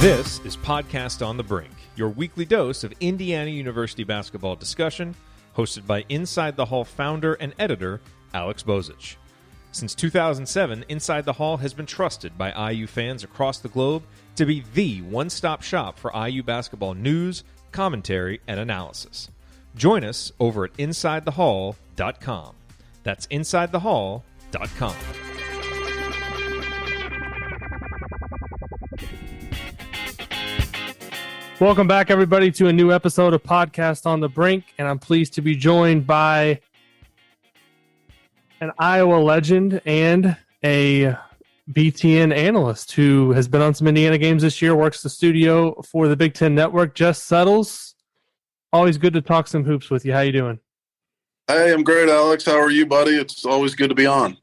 This is Podcast on the Brink, your weekly dose of Indiana University basketball discussion, hosted by Inside the Hall founder and editor, Alex Bozich. Since 2007, Inside the Hall has been trusted by IU fans across the globe to be the one-stop shop for IU basketball news, commentary, and analysis. Join us over at InsideTheHall.com. That's InsideTheHall.com. Welcome back, everybody, to a new episode of Podcast on the Brink, and I'm pleased to be joined by an Iowa legend and a BTN analyst who has been on some Indiana games this year, works the studio for the Big Ten Network, Jess Settles. Always good to talk some hoops with you. How you doing? Hey, I'm great, Alex. How are you, buddy? It's always good to be on.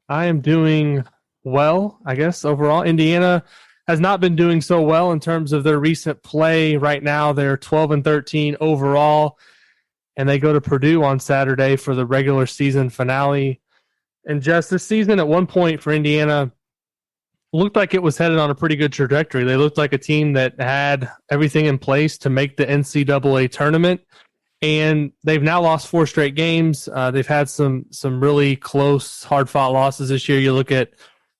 I am doing well, I guess, overall. Indiana has not been doing so well in terms of their recent play. Right now, they're 12-13 overall, and they go to Purdue on Saturday for the regular season finale. And just this season, at one point for Indiana, looked like it was headed on a pretty good trajectory. They looked like a team that had everything in place to make the NCAA tournament, and they've now lost 4 straight games. They've had some really close, hard-fought losses this year. You look at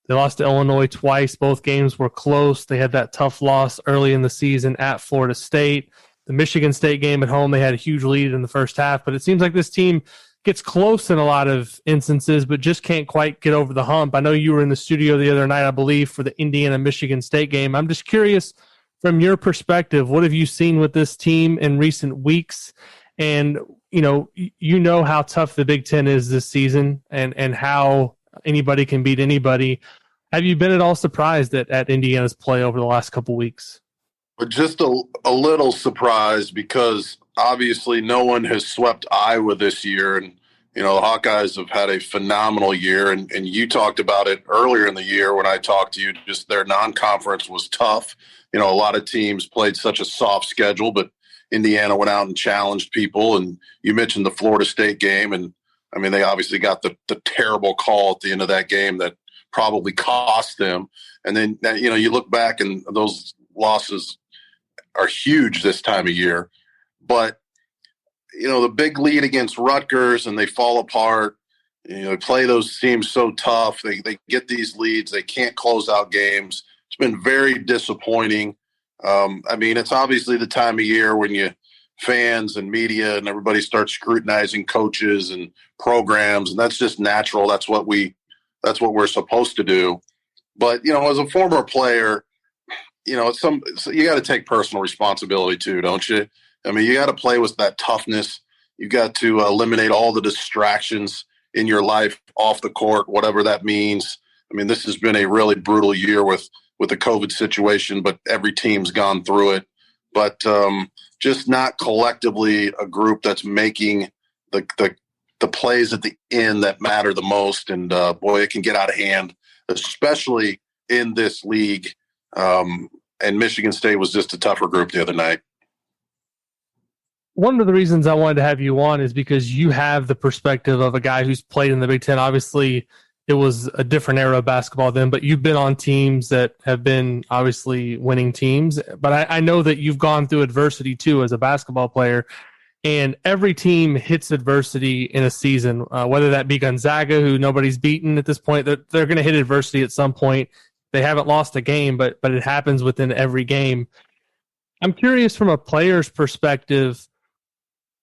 they lost to Illinois twice. Both games were close. They had that tough loss early in the season at Florida State. The Michigan State game at home, they had a huge lead in the first half. But it seems like this team gets close in a lot of instances, but just can't quite get over the hump. I know you were in the studio the other night, I believe, for the Indiana-Michigan State game. I'm just curious, from your perspective, what have you seen with this team in recent weeks? And, you know how tough the Big Ten is this season and how anybody can beat anybody. Have you been at all surprised at Indiana's play over the last couple weeks? But just a little surprised because obviously no one has swept Iowa this year. And, the Hawkeyes have had a phenomenal year. And you talked about it earlier in the year when I talked to you, just their non-conference was tough. A lot of teams played such a soft schedule, but Indiana went out and challenged people. And you mentioned the Florida State game. And, they obviously got the terrible call at the end of that game that probably cost them. And then, you look back and those losses are huge this time of year. But, the big lead against Rutgers and they fall apart. They play those teams so tough. They get these leads. They can't close out games. It's been very disappointing. It's obviously the time of year when fans and media and everybody starts scrutinizing coaches and programs, and that's just natural. That's what we're supposed to do. But, as a former player, you got to take personal responsibility too, don't you? You got to play with that toughness. You got to eliminate all the distractions in your life off the court, whatever that means. This has been a really brutal year with the COVID situation, but every team's gone through it. But just not collectively a group that's making the plays at the end that matter the most. And, boy, it can get out of hand, especially in this league. And Michigan State was just a tougher group the other night. One of the reasons I wanted to have you on is because you have the perspective of a guy who's played in the Big Ten. Obviously, it was a different era of basketball then, but you've been on teams that have been obviously winning teams. But I know that you've gone through adversity too as a basketball player. And every team hits adversity in a season, whether that be Gonzaga, who nobody's beaten at this point. They're going to hit adversity at some point. They haven't lost a game, but it happens within every game. I'm curious from a player's perspective,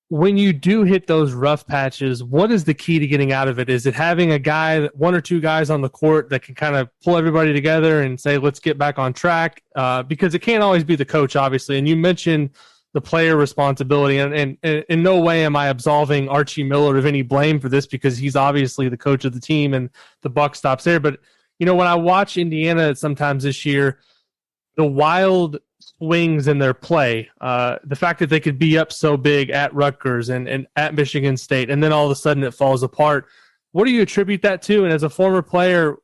when you do hit those rough patches, what is the key to getting out of it? Is it having a guy, one or two guys on the court that can kind of pull everybody together and say, let's get back on track? Because it can't always be the coach, obviously. And you mentioned the player responsibility, and in no way am I absolving Archie Miller of any blame for this because he's obviously the coach of the team and the buck stops there. But, when I watch Indiana sometimes this year, the wild swings in their play, the fact that they could be up so big at Rutgers and at Michigan State, and then all of a sudden it falls apart. What do you attribute that to? And as a former player,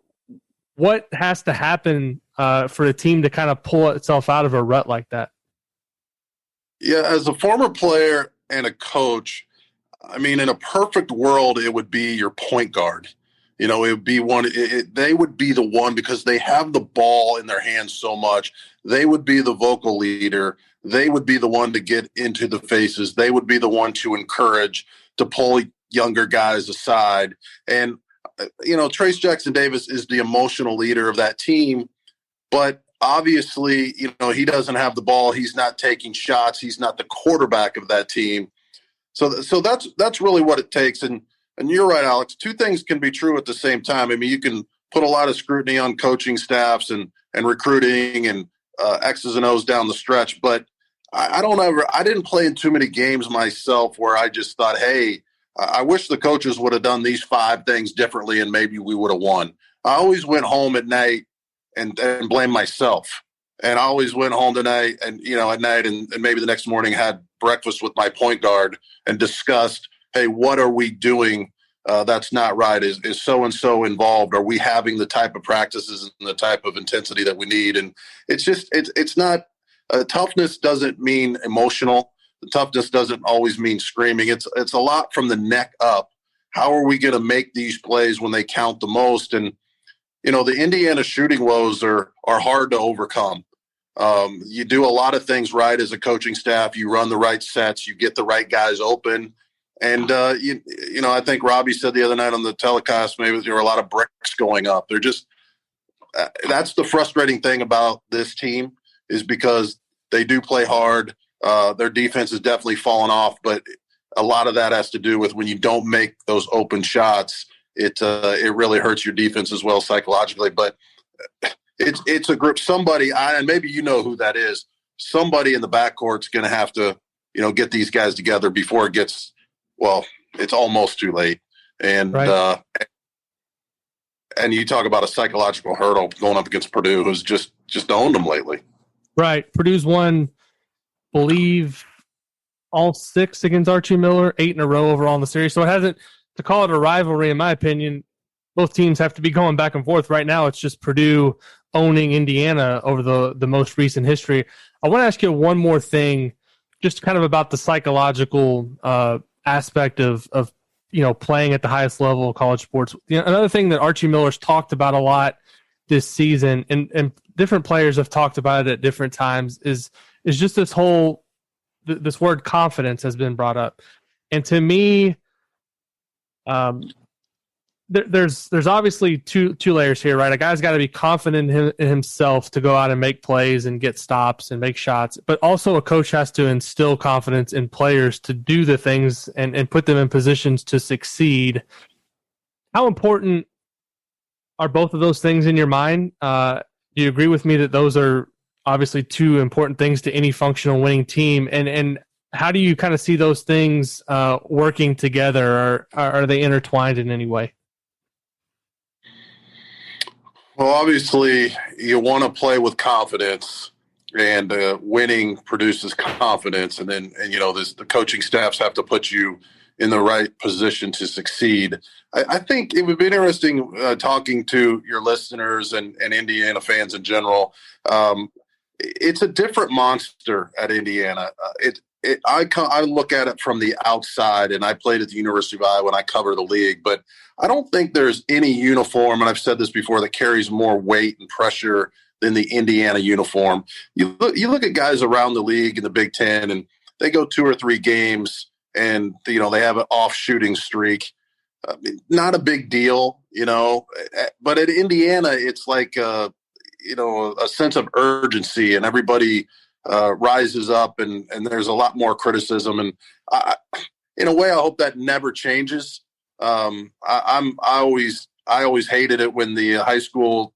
what has to happen for a team to kind of pull itself out of a rut like that? Yeah, as a former player and a coach, in a perfect world, it would be your point guard. It would be they would be the one, because they have the ball in their hands so much. They would be the vocal leader. They would be the one to get into the faces. They would be the one to encourage, to pull younger guys aside. And, Trace Jackson Davis is the emotional leader of that team. But obviously, he doesn't have the ball. He's not taking shots. He's not the quarterback of that team. So that's really what it takes. And you're right, Alex. Two things can be true at the same time. I mean, you can put a lot of scrutiny on coaching staffs and recruiting and X's and O's down the stretch. But I didn't play in too many games myself where I just thought, hey, I wish the coaches would have done these 5 things differently and maybe we would have won. I always went home at night and blamed myself. And I always went home tonight and, at night and maybe the next morning had breakfast with my point guard and discussed, hey, what are we doing that's not right? Is so-and-so involved? Are we having the type of practices and the type of intensity that we need? And it's not toughness doesn't mean emotional. The toughness doesn't always mean screaming. It's a lot from the neck up. How are we going to make these plays when they count the most? And, the Indiana shooting woes are hard to overcome. You do a lot of things right as a coaching staff. You run the right sets. You get the right guys open. And, I think Robbie said the other night on the telecast, maybe there were a lot of bricks going up. They're just that's the frustrating thing about this team, is because they do play hard. Their defense has definitely fallen off, but a lot of that has to do with when you don't make those open shots, it really hurts your defense as well psychologically. But it's a group, and maybe you know who that is. Somebody in the backcourt's going to have to, get these guys together before it gets, it's almost too late. And right. And you talk about a psychological hurdle going up against Purdue, who's just owned them lately. Right. Purdue's won, believe, all 6 against Archie Miller, 8 in a row overall in the series. So it hasn't, to call it a rivalry, in my opinion, both teams have to be going back and forth. Right now, it's just Purdue owning Indiana over the most recent history. I want to ask you one more thing, just kind of about the psychological aspect of playing at the highest level of college sports. Another thing that Archie Miller's talked about a lot this season, and different players have talked about it at different times, is just this whole this word confidence has been brought up. And to me, there's obviously two layers here, right? A guy's got to be confident in himself to go out and make plays and get stops and make shots, but also a coach has to instill confidence in players to do the things and put them in positions to succeed. How important are both of those things in your mind? Do you agree with me that those are obviously 2 important things to any functional winning team? And how do you kind of see those things working together, or are they intertwined in any way? Well, obviously, you want to play with confidence, and winning produces confidence. And then, the coaching staffs have to put you in the right position to succeed. I think it would be interesting talking to your listeners and Indiana fans in general. It's a different monster at Indiana. I look at it from the outside, and I played at the University of Iowa and I cover the league, but I don't think there's any uniform, and I've said this before, that carries more weight and pressure than the Indiana uniform. You look at guys around the league in the Big Ten, and they go 2 or 3 games, and they have an off shooting streak. Not a big deal, But at Indiana, it's like a sense of urgency, and everybody rises up, and there's a lot more criticism. And in a way, I hope that never changes. I always hated it when the high school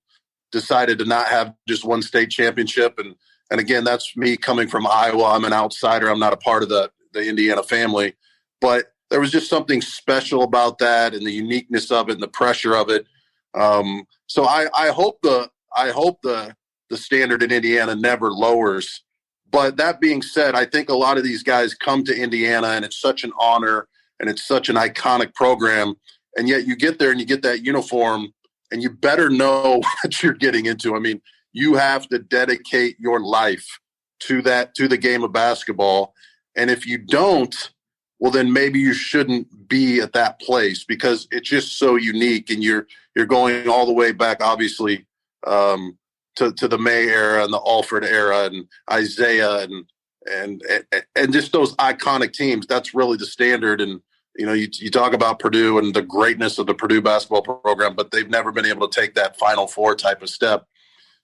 decided to not have just one state championship. And again, that's me coming from Iowa. I'm an outsider. I'm not a part of the Indiana family, but there was just something special about that and the uniqueness of it and the pressure of it. So I hope the standard in Indiana never lowers. But that being said, I think a lot of these guys come to Indiana, and it's such an honor and it's such an iconic program. And yet you get there and you get that uniform, and you better know what you're getting into. I mean, you have to dedicate your life to the game of basketball. And if you don't, well, then maybe you shouldn't be at that place, because it's just so unique, and you're going all the way back, obviously, to the May era and the Alford era and Isaiah and just those iconic teams. That's really the standard. And you talk about Purdue and the greatness of the Purdue basketball program, but they've never been able to take that Final Four type of step.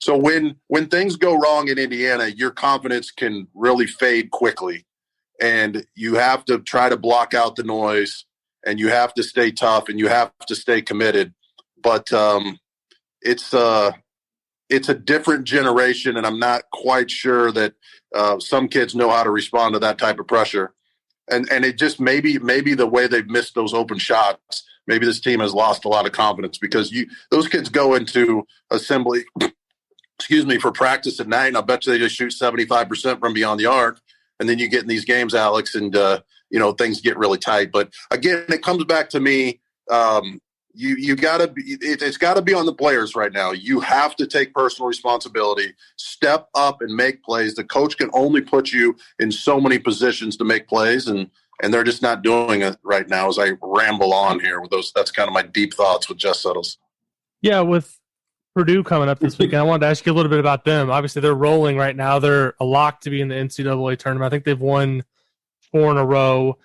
So when things go wrong in Indiana, your confidence can really fade quickly, and you have to try to block out the noise, and you have to stay tough, and you have to stay committed. But it's a different generation, and I'm not quite sure that some kids know how to respond to that type of pressure. And it just maybe the way they've missed those open shots, maybe this team has lost a lot of confidence because those kids go into assembly, for practice at night, and I bet you they just shoot 75% from beyond the arc. And then you get in these games, Alex, and things get really tight. But again, it comes back to me. You gotta be. It's got to be on the players right now. You have to take personal responsibility, step up, and make plays. The coach can only put you in so many positions to make plays, and they're just not doing it right now. As I ramble on here with those, that's kind of my deep thoughts with Jess Settles. Yeah, with Purdue coming up this weekend, I wanted to ask you a little bit about them. Obviously, they're rolling right now. They're a lock to be in the NCAA tournament. I think they've won 4 in a row.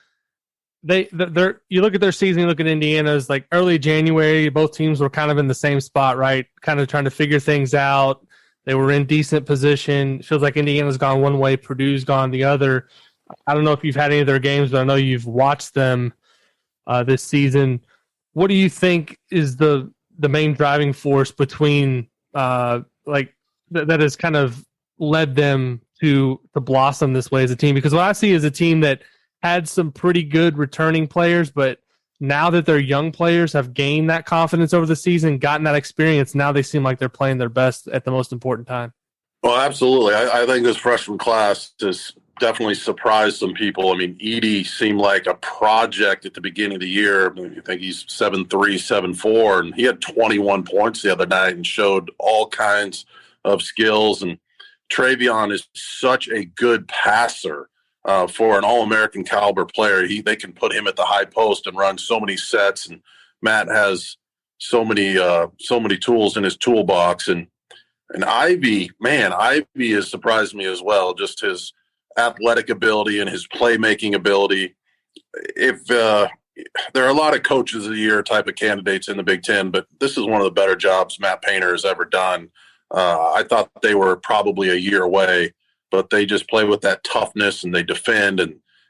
You look at their season, you look at Indiana's, like early January, both teams were kind of in the same spot, right? Kind of trying to figure things out. They were in decent position. It feels like Indiana's gone one way, Purdue's gone the other. I don't know if you've had any of their games, but I know you've watched them this season. What do you think is the main driving force between that has kind of led them to blossom this way as a team? Because what I see is a team that had some pretty good returning players, but now that their young players have gained that confidence over the season, gotten that experience, now they seem like they're playing their best at the most important time. Well, absolutely. I think this freshman class has definitely surprised some people. I mean, Edey seemed like a project at the beginning of the year. I think he's 7'3", 7'4", and he had 21 points the other night and showed all kinds of skills. And Travion is such a good passer. For an All-American caliber player, they can put him at the high post and run so many sets. And Matt has so many tools in his toolbox. And Ivy has surprised me as well. Just his athletic ability and his playmaking ability. If there are a lot of coaches of the year type of candidates in the Big Ten, but this is one of the better jobs Matt Painter has ever done. I thought they were probably a year away. But they just play with that toughness and they defend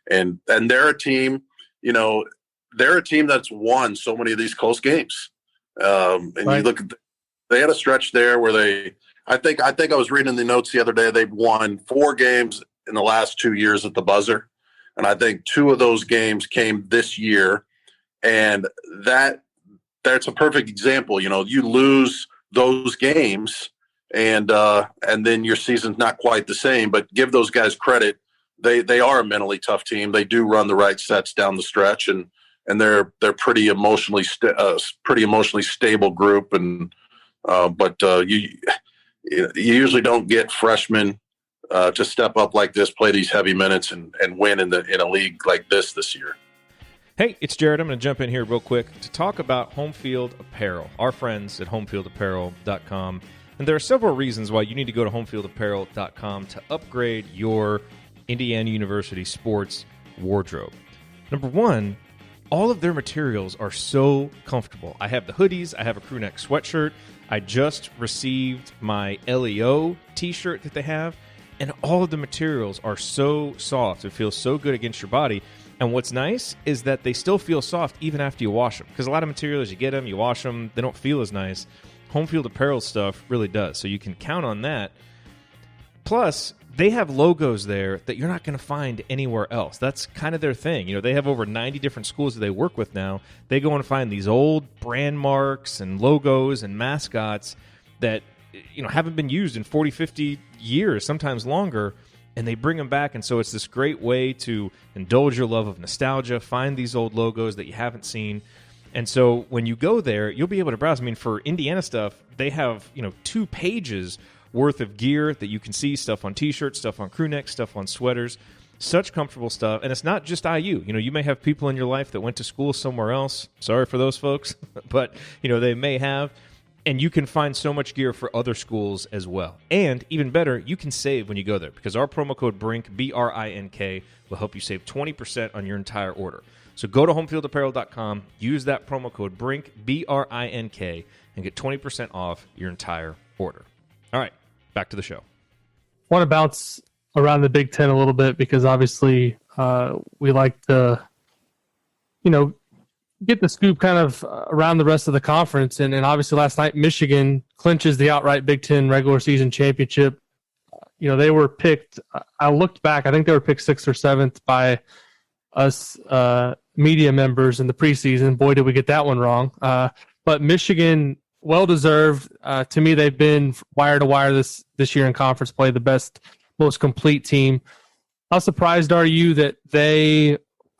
and they're a team, they're a team that's won so many of these close games. And right. You look at they had a stretch there where I think I was reading in the notes the other day, they've won 4 games in the last 2 years at the buzzer. And I think 2 of those games came this year. And that's a perfect example. You lose those games and then your season's not quite the same, but give those guys credit. They are a mentally tough team. They do run the right sets down the stretch, and they're pretty emotionally stable group. And but you usually don't get freshmen to step up like this, play these heavy minutes, and win in a league like this year. Hey, it's Jared. I'm going to jump in here real quick to talk about Home Field Apparel, our friends at homefieldapparel.com. And there are several reasons why you need to go to homefieldapparel.com to upgrade your Indiana University sports wardrobe. Number one, all of their materials are so comfortable. I have the hoodies. I have a crew neck sweatshirt. I just received my LEO t-shirt that they have. And all of the materials are so soft. It feels so good against your body. And what's nice is that they still feel soft even after you wash them. Because a lot of materials, you get them, you wash them, they don't feel as nice. Home Field Apparel stuff really does. So you can count on that. Plus, they have logos there that you're not going to find anywhere else. That's kind of their thing. They have over 90 different schools that they work with now. They go and find these old brand marks and logos and mascots that haven't been used in 40, 50 years, sometimes longer, and they bring them back. And so it's this great way to indulge your love of nostalgia, find these old logos that you haven't seen. And so when you go there, you'll be able to browse. I mean, for Indiana stuff, they have 2 pages worth of gear that you can see, stuff on T-shirts, stuff on crew necks, stuff on sweaters. Such comfortable stuff. And it's not just IU. You may have people in your life that went to school somewhere else. Sorry for those folks. But, they may have. And you can find so much gear for other schools as well. And even better, you can save when you go there because our promo code BRINK, BRINK, will help you save 20% on your entire order. So go to homefieldapparel.com, use that promo code BRINK, BRINK, and get 20% off your entire order. All right, back to the show. I want to bounce around the Big Ten a little bit because obviously we like to, get the scoop kind of around the rest of the conference. And obviously last night, Michigan clinches the outright Big Ten regular season championship. They were picked, I looked back, I think they were picked 6th or 7th by us media members in the preseason. Boy, did we get that one wrong. But Michigan, well-deserved. To me, they've been wire to wire this year in conference play, the best, most complete team. How surprised are you that they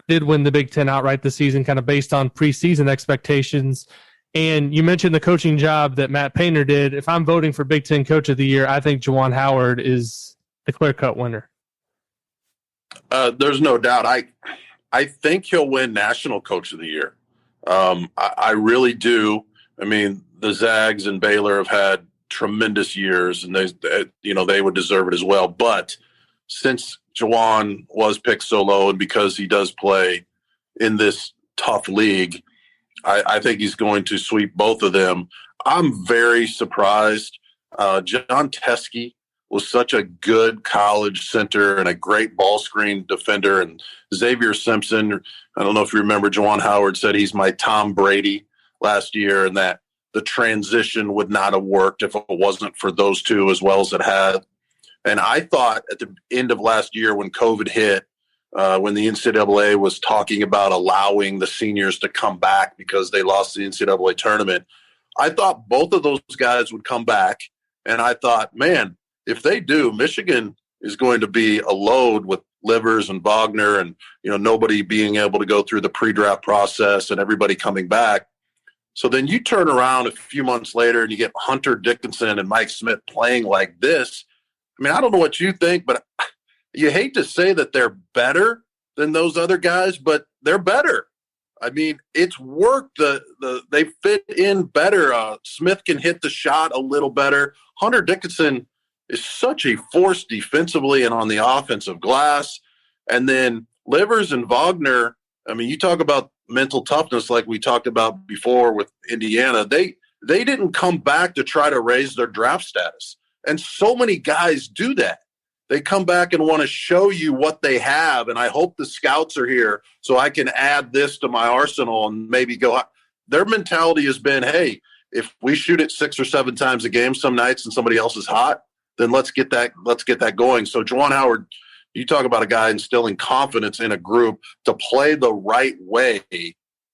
did win the Big Ten outright this season, kind of based on preseason expectations? And you mentioned the coaching job that Matt Painter did. If I'm voting for Big Ten Coach of the Year, I think Juwan Howard is the clear-cut winner. There's no doubt. I think he'll win National Coach of the Year. I really do. I mean, the Zags and Baylor have had tremendous years, and they would deserve it as well. But since Juwan was picked so low, and because he does play in this tough league, I think he's going to sweep both of them. I'm very surprised. John Teskey was such a good college center and a great ball screen defender. And Xavier Simpson, I don't know if you remember, Juwan Howard said he's my Tom Brady last year, and that the transition would not have worked if it wasn't for those two as well as it had. And I thought at the end of last year when COVID hit, when the NCAA was talking about allowing the seniors to come back because they lost the NCAA tournament, I thought both of those guys would come back. And I thought, man, if they do, Michigan is going to be a load with Livers and Wagner and, nobody being able to go through the pre-draft process and everybody coming back. So then you turn around a few months later and you get Hunter Dickinson and Mike Smith playing like this. I mean, I don't know what you think, but you hate to say that they're better than those other guys, but they're better. I mean, it's worked. They fit in better. Smith can hit the shot a little better. Hunter Dickinson is such a force defensively and on the offensive glass. And then Livers and Wagner, I mean, you talk about mental toughness like we talked about before with Indiana. They didn't come back to try to raise their draft status. And so many guys do that. They come back and want to show you what they have. And I hope the scouts are here so I can add this to my arsenal and maybe go. Their mentality has been, hey, if we shoot it 6 or 7 times a game some nights and somebody else is hot, then let's get that going. So Juwan Howard, you talk about a guy instilling confidence in a group to play the right way.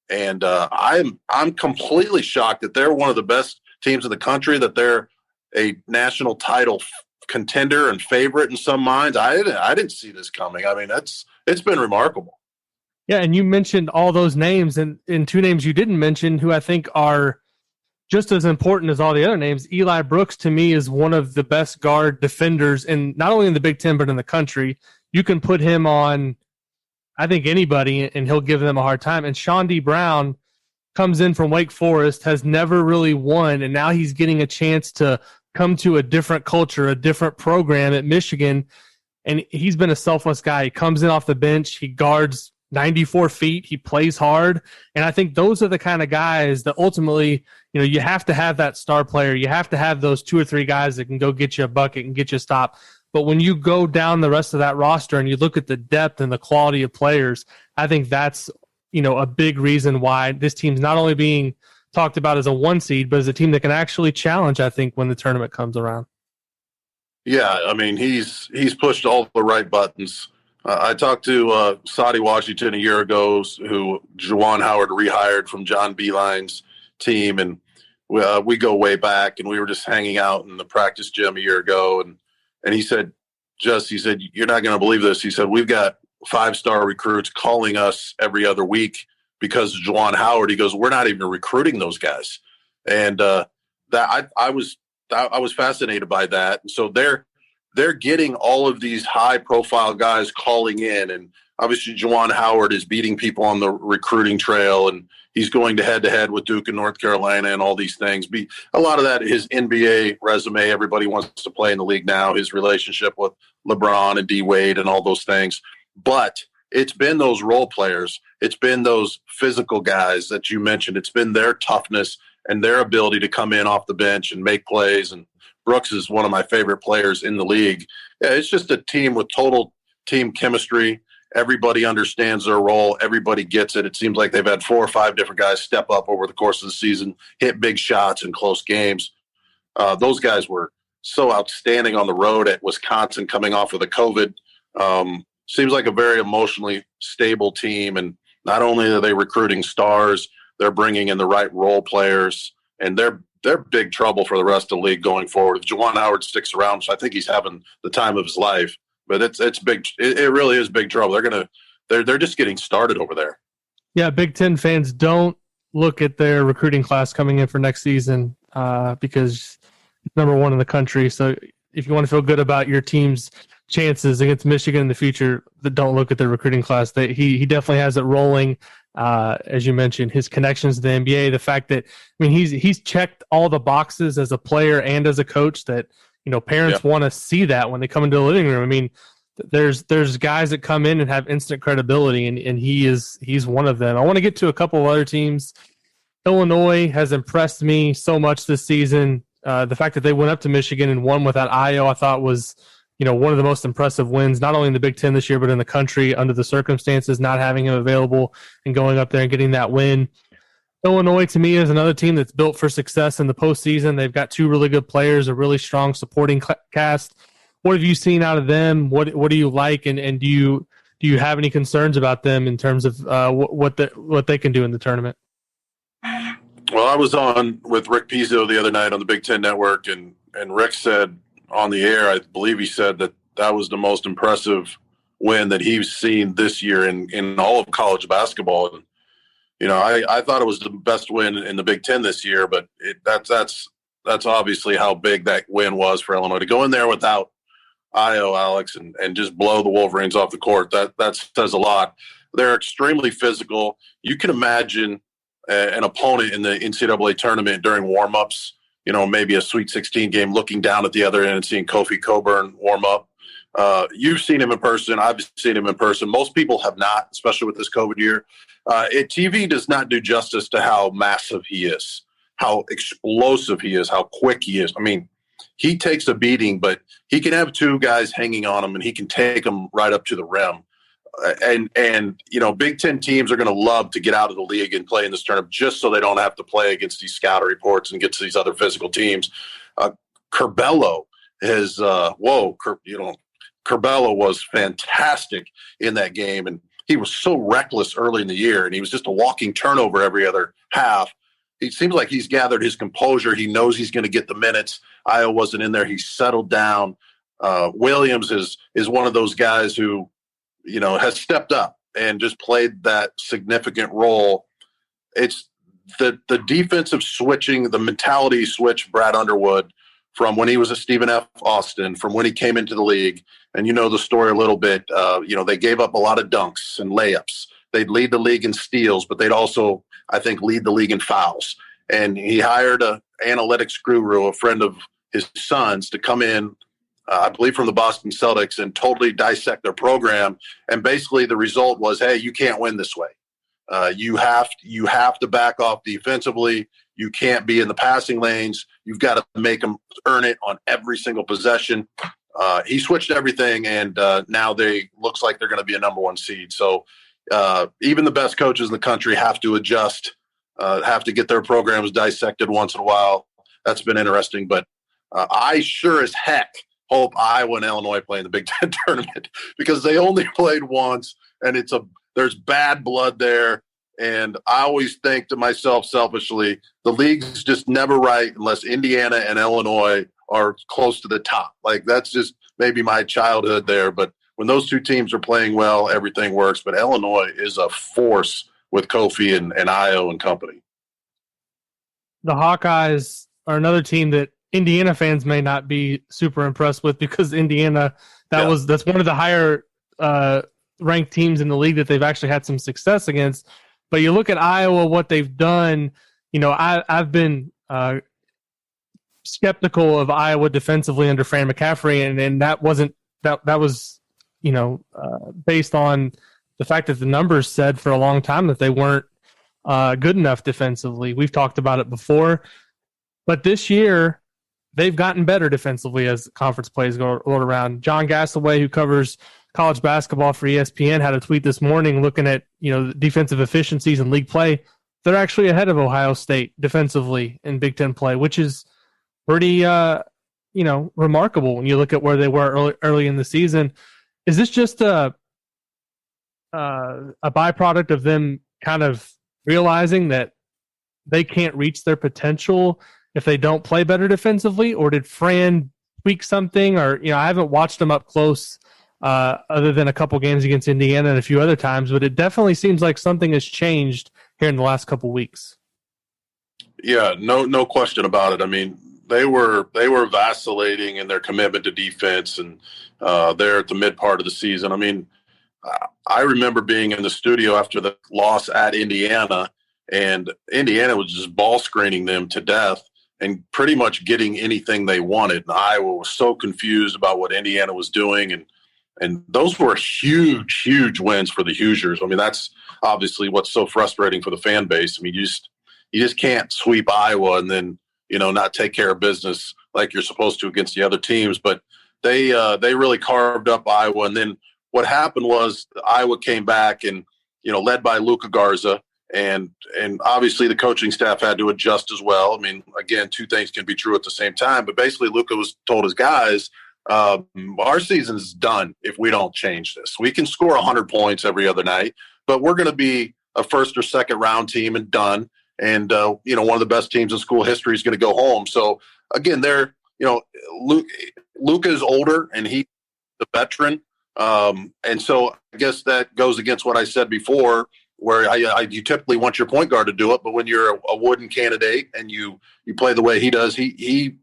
And I'm completely shocked that they're one of the best teams in the country, that they're a national title contender and favorite in some minds. I didn't see this coming. I mean, it's been remarkable. Yeah, and you mentioned all those names, and 2 names you didn't mention who I think are just as important as all the other names. Eli Brooks, to me, is one of the best guard defenders, in not only in the Big Ten, but in the country. You can put him on, I think, anybody, and he'll give them a hard time. And Sean D. Brown comes in from Wake Forest, has never really won, and now he's getting a chance to come to a different culture, a different program at Michigan, and he's been a selfless guy. He comes in off the bench, he guards 94 feet, he plays hard, and I think those are the kind of guys that ultimately, you have to have that star player. You have to have those 2 or 3 guys that can go get you a bucket and get you a stop. But when you go down the rest of that roster and you look at the depth and the quality of players, I think that's, a big reason why this team's not only being talked about as a 1 seed, but as a team that can actually challenge, I think, when the tournament comes around. Yeah, I mean, he's pushed all the right buttons. I talked to Sadi Washington a year ago, who Juwan Howard rehired from John Beeline's team, and we go way back, and we were just hanging out in the practice gym a year ago, and he said, you're not going to believe this. He said, we've got 5-star recruits calling us every other week because of Juwan Howard. He goes, we're not even recruiting those guys. And that I was fascinated by that. And so they're they're getting all of these high-profile guys calling in, and obviously Juwan Howard is beating people on the recruiting trail, and he's going to head-to-head with Duke and North Carolina and all these things. A lot of that, his NBA resume, everybody wants to play in the league now, his relationship with LeBron and D-Wade and all those things. But it's been those role players. It's been those physical guys that you mentioned. It's been their toughness and their ability to come in off the bench and make plays. And Brooks is one of my favorite players in the league. Yeah, it's just a team with total team chemistry. Everybody understands their role. Everybody gets it. It seems like they've had 4 or 5 different guys step up over the course of the season, hit big shots in close games. Those guys were so outstanding on the road at Wisconsin coming off of the COVID. Seems like a very emotionally stable team. And not only are they recruiting stars, they're bringing in the right role players, and they're big trouble for the rest of the league going forward. If Juwan Howard sticks around, so I think he's having the time of his life. But it's big. It really is big trouble. They're just getting started over there. Yeah, Big Ten fans, don't look at their recruiting class coming in for next season because it's number 1 in the country. So if you want to feel good about your team's chances against Michigan in the future, don't look at their recruiting class. He definitely has it rolling. As you mentioned, his connections to the NBA, the fact that he's checked all the boxes as a player and as a coach that parents want to see that when they come into the living room. There's guys that come in and have instant credibility, and he's one of them. I want to get to a couple of other teams. Illinois has impressed me so much this season. The fact that they went up to Michigan and won without Ayo, I thought was one of the most impressive wins, not only in the Big Ten this year, but in the country under the circumstances, not having him available and going up there and getting that win. Illinois, to me, is another team that's built for success in the postseason. They've got 2 really good players, a really strong supporting cast. What have you seen out of them? What do you like, and do you have any concerns about them in terms of what they can do in the tournament? Well, I was on with Rick Pizzo the other night on the Big Ten Network, and Rick said on the air, I believe he said that was the most impressive win that he's seen this year in all of college basketball. And I thought it was the best win in the Big Ten this year, but that's obviously how big that win was for Illinois to go in there without Ayo, Alex, and just blow the Wolverines off the court. That says a lot. They're extremely physical. You can imagine an opponent in the NCAA tournament during warm-ups, maybe a Sweet 16 game, looking down at the other end and seeing Kofi Cockburn warm up. You've seen him in person. I've seen him in person. Most people have not, especially with this COVID year. TV does not do justice to how massive he is, how explosive he is, how quick he is. He takes a beating, but he can have 2 guys hanging on him, and he can take them right up to the rim. And Big Ten teams are going to love to get out of the league and play in this tournament just so they don't have to play against these scout reports and get to these other physical teams. Curbelo is Curbelo was fantastic in that game, and he was so reckless early in the year, and he was just a walking turnover every other half. It seems like he's gathered his composure. He knows he's going to get the minutes. Ayo wasn't in there. He settled down. Williams is one of those guys who has stepped up and just played that significant role. It's the defensive switching, the mentality switch Brad Underwood from when he was at Stephen F. Austin, from when he came into the league. And the story a little bit. They gave up a lot of dunks and layups. They'd lead the league in steals, but they'd also, I think, lead the league in fouls. And he hired an analytics guru, a friend of his son's, to come in, I believe from the Boston Celtics, and totally dissect their program. And basically the result was, hey, you can't win this way. You have to back off defensively. You can't be in the passing lanes. You've got to make them earn it on every single possession. He switched everything, and now looks like they're going to be a number 1 seed. So even the best coaches in the country have to adjust, have to get their programs dissected once in a while. That's been interesting. But I sure as heck hope Iowa and Illinois play in the Big Ten tournament, because they only played once, and there's bad blood there. And I always think to myself selfishly, the league's just never right unless Indiana and Illinois are close to the top. Like, that's just maybe my childhood there. But when those 2 teams are playing well, everything works. But Illinois is a force with Kofi and Ayo and company. The Hawkeyes are another team that Indiana fans may not be super impressed with, because Indiana, that's one of the higher ranked teams in the league that they've actually had some success against. But you look at Iowa, what they've done. I've been skeptical of Iowa defensively under Fran McCaffrey, and that was based on the fact that the numbers said for a long time that they weren't good enough defensively. We've talked about it before, but this year they've gotten better defensively as conference plays go around. John Gassaway, who covers college basketball for ESPN, had a tweet this morning looking at defensive efficiencies and league play. They're actually ahead of Ohio State defensively in Big Ten play, which is pretty remarkable when you look at where they were early in the season. Is this just a byproduct of them kind of realizing that they can't reach their potential if they don't play better defensively, or did Fran tweak something? Or I haven't watched them up close other than a couple games against Indiana and a few other times, but it definitely seems like something has changed here in the last couple weeks. Yeah, no question about it. I mean, they were vacillating in their commitment to defense, and there at the mid part of the season. I mean, I remember being in the studio after the loss at Indiana, and Indiana was just ball screening them to death and pretty much getting anything they wanted. And Iowa was so confused about what Indiana was doing, and those were huge wins for the Hoosiers. I mean, that's obviously what's so frustrating for the fan base. I mean, you just can't sweep Iowa and then not take care of business like you're supposed to against the other teams. But they really carved up Iowa, and then what happened was Iowa came back and led by Luka Garza, and obviously the coaching staff had to adjust as well. I mean, again, two things can be true at the same time, but basically Luka told his guys, our season's done if we don't change this. We can score 100 points every other night, but we're going to be a first or second round team and done. And, one of the best teams in school history is going to go home. So again, Luka is older and he's a veteran. And so I guess that goes against what I said before, where you typically want your point guard to do it. But when you're a wooden candidate and you play the way he does, he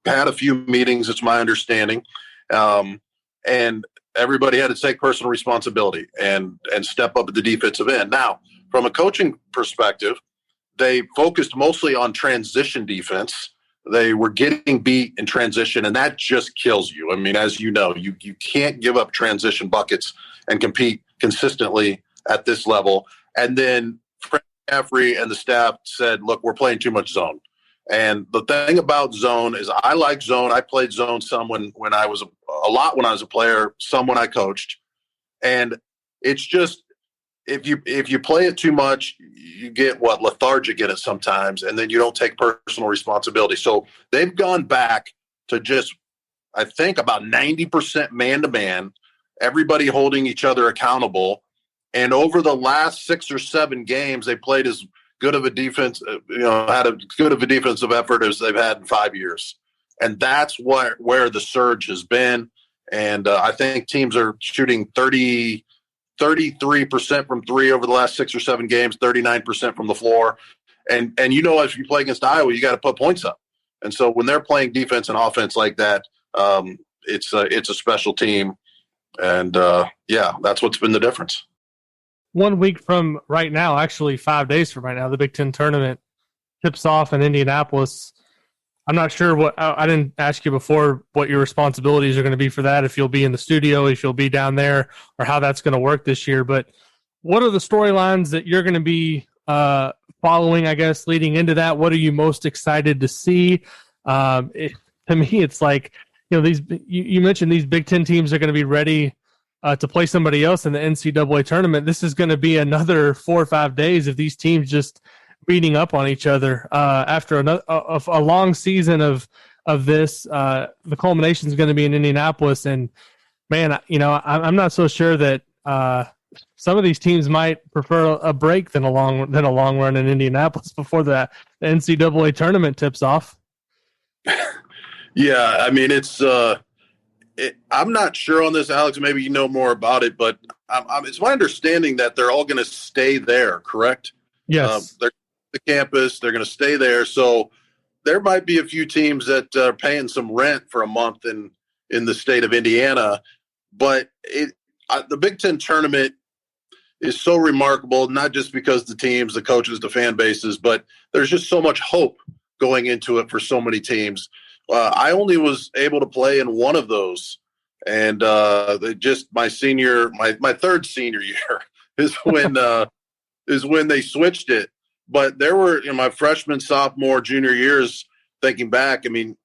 had a few meetings, it's my understanding. And everybody had to take personal responsibility and step up at the defensive end. Now, from a coaching perspective, they focused mostly on transition defense. They were getting beat in transition, and that just kills you. I mean, as you know, you can't give up transition buckets and compete consistently at this level. And then Fred McCaffrey and the staff said, look, we're playing too much zone. And the thing about zone is I like zone. I played zone some when I was a lot when I was a player, some when I coached. And it's just, if you play it too much, you get lethargic in it sometimes, and then you don't take personal responsibility. So they've gone back to just, I think, about 90% man-to-man, everybody holding each other accountable. And over the last 6 or 7 games, they played as good of a defense, had as good of a defensive effort as they've had in 5 years. And that's where the surge has been. And I think teams are shooting 33% from three over the last 6 or 7 games, 39% from the floor. And if you play against Iowa, you got to put points up. And so when they're playing defense and offense like that, it's a special team. And that's what's been the difference. 1 week from right now, actually 5 days from right now, the Big Ten tournament tips off in Indianapolis. I'm not sure I didn't ask you before what your responsibilities are going to be for that, if you'll be in the studio, if you'll be down there, or how that's going to work this year. But what are the storylines that you're going to be following, I guess, leading into that? What are you most excited to see? To me, it's like, you mentioned these Big Ten teams are going to be ready to play somebody else in the NCAA tournament. This is going to be another 4 or 5 days of these teams just beating up on each other after a long season of this. The culmination is going to be in Indianapolis, and man, I'm not so sure that some of these teams might prefer a break than a long run in Indianapolis before the NCAA tournament tips off. Yeah, I mean, I'm not sure on this, Alex. Maybe you know more about it, but it's my understanding that they're all going to stay there. Correct? Yes. They're the campus. They're going to stay there. So there might be a few teams that are paying some rent for a month in the state of Indiana, but the Big Ten tournament is so remarkable, not just because the teams, the coaches, the fan bases, but there's just so much hope going into it for so many teams. I only was able to play in one of those, and my third senior year is when they switched it. But there were my freshman, sophomore, junior years. Thinking back, I mean,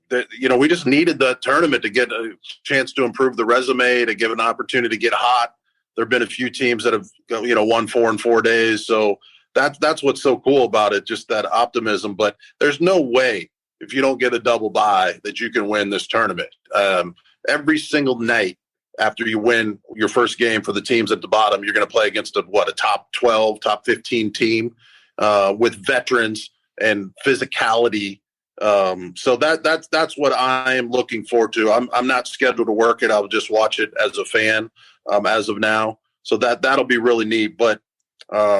we just needed that tournament to get a chance to improve the resume, to give an opportunity to get hot. There have been a few teams that have won 4 in 4 days, so that's what's so cool about it, just that optimism. But there's no way, if you don't get a double bye, that you can win this tournament. Every single night after you win your first game for the teams at the bottom, you're going to play against a top 12, top 15 team with veterans and physicality. So that's what I am looking forward to. I'm not scheduled to work it. I'll just watch it as a fan as of now. So that'll be really neat. But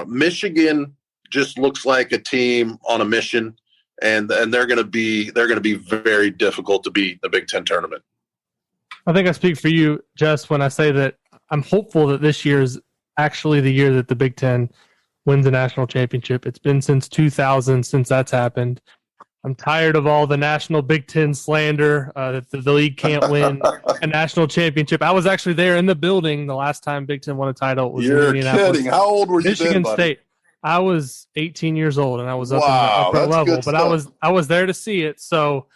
Michigan just looks like a team on a mission, and they're going to be very difficult to beat in the Big Ten tournament. I think I speak for you, Jess, when I say that I'm hopeful that this year is actually the year that the Big Ten wins the national championship. It's been since 2000 since that's happened. I'm tired of all the national Big Ten slander that the league can't win a national championship. I was actually there in the building the last time Big Ten won a title. It was You're in Indianapolis. kidding. How old were you Michigan then, buddy? State. I was 18 years old, and I was up in the upper level. But I was there to see it. So,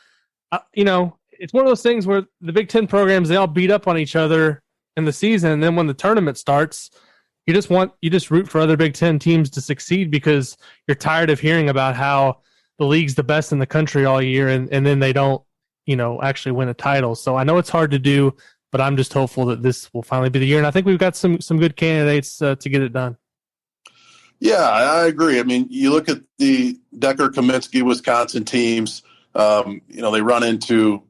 it's one of those things where the Big Ten programs, they all beat up on each other in the season, and then when the tournament starts, you just root for other Big Ten teams to succeed because you're tired of hearing about how the league's the best in the country all year, and then they don't, actually win a title. So I know it's hard to do, but I'm just hopeful that this will finally be the year, and I think we've got some good candidates to get it done. Yeah, I agree. I mean, you look at the Decker-Kaminsky, Wisconsin teams. They run into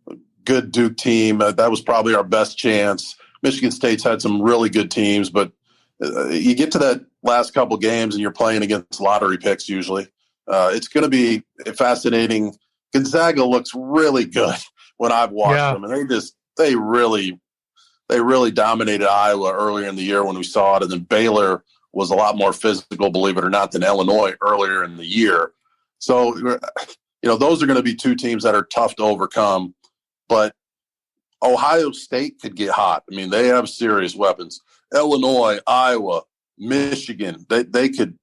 a good Duke team. That was probably our best chance. Michigan State's had some really good teams, but you get to that last couple games and you're playing against lottery picks usually. It's going to be fascinating. Gonzaga looks really good when I've watched them, and they really dominated Iowa earlier in the year when we saw it, and then Baylor was a lot more physical, believe it or not, than Illinois earlier in the year. So, those are going to be two teams that are tough to overcome. But Ohio State could get hot. I mean, they have serious weapons. Illinois, Iowa, Michigan, they could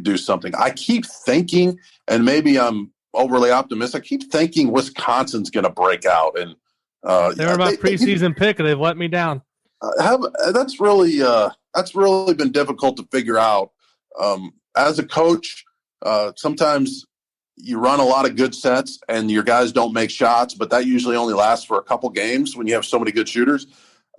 do something. I keep thinking, and maybe I'm overly optimistic, I keep thinking Wisconsin's going to break out. And they were my preseason pick, and they've let me down. That's really been difficult to figure out. As a coach, sometimes you run a lot of good sets and your guys don't make shots, but that usually only lasts for a couple games when you have so many good shooters.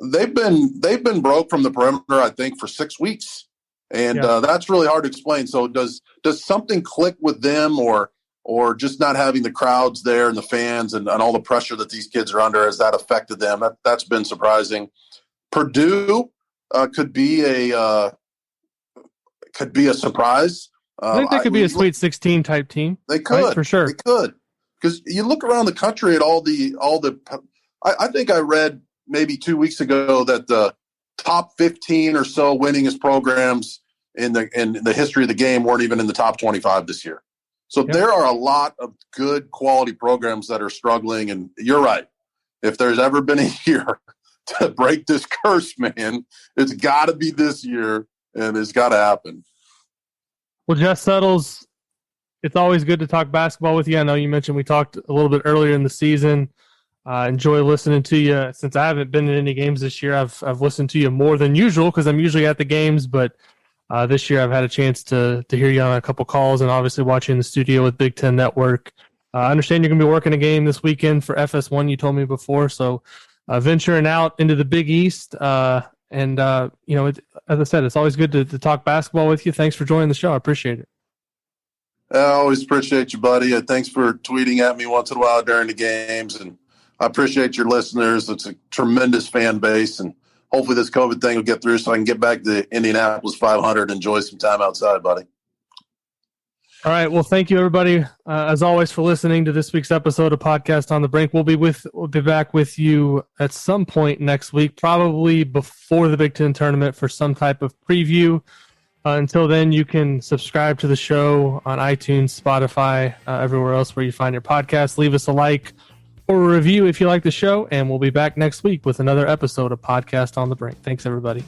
They've been broke from the perimeter, I think, for 6 weeks, and that's really hard to explain. So does something click with them, or just not having the crowds there and the fans and all the pressure that these kids are under, has that affected them? That's been surprising. Purdue could be a surprise. I think they could be a Sweet 16 type team. They could, right? For sure. They could, because you look around the country at all the. I think I read maybe 2 weeks ago that the top 15 or so winningest programs in the history of the game weren't even in the top 25 this year. So there are a lot of good quality programs that are struggling. And you're right. If there's ever been a year to break this curse, man, it's got to be this year, and it's got to happen. Well, Jess Settles, it's always good to talk basketball with you. I know you mentioned we talked a little bit earlier in the season. Enjoy listening to you. Since I haven't been in any games this year, I've listened to you more than usual because I'm usually at the games, but this year I've had a chance to hear you on a couple calls and obviously watch you in the studio with Big Ten Network. I understand you're going to be working a game this weekend for FS1, you told me before, so venturing out into the Big East. As I said, it's always good to talk basketball with you. Thanks for joining the show. I appreciate it. I always appreciate you, buddy. Thanks for tweeting at me once in a while during the games, and I appreciate your listeners. It's a tremendous fan base, and hopefully this COVID thing will get through so I can get back to Indianapolis 500 and enjoy some time outside, buddy. All right. Well, thank you, everybody, as always, for listening to this week's episode of Podcast on the Brink. We'll be back with you at some point next week, probably before the Big Ten tournament, for some type of preview. Until then, you can subscribe to the show on iTunes, Spotify, everywhere else where you find your podcast. Leave us a like or a review if you like the show, and we'll be back next week with another episode of Podcast on the Brink. Thanks, everybody.